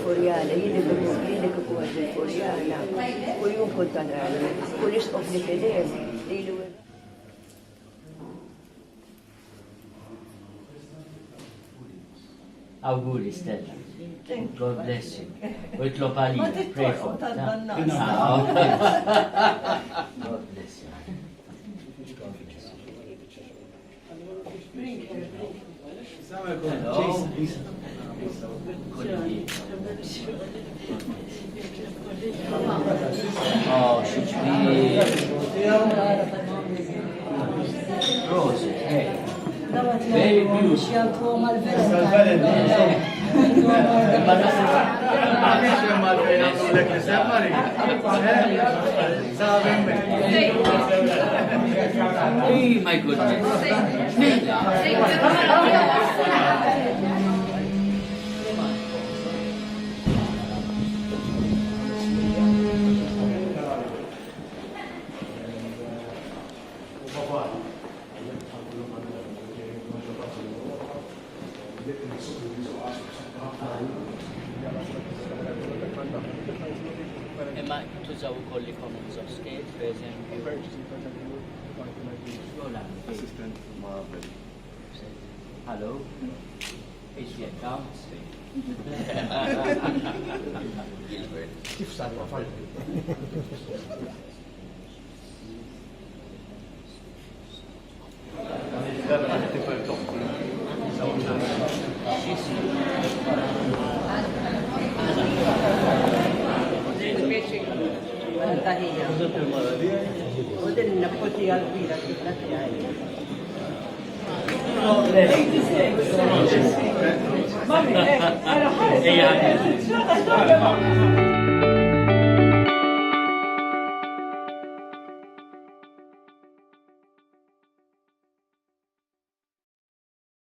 Koreana, hindi ko po din Koreana. Kung yung kontanan, police of the Kenem, Auguri Stella. God bless you. Uitlob għalija. Pray for it. God bless you. Oh, Rose, hey. Very beautiful. Hey, my goodness. Imma tużaw ukoll economies of scale, per eżempju. Assistant Marvel. Hello. Is the account? Kif sarra fajn? Mami,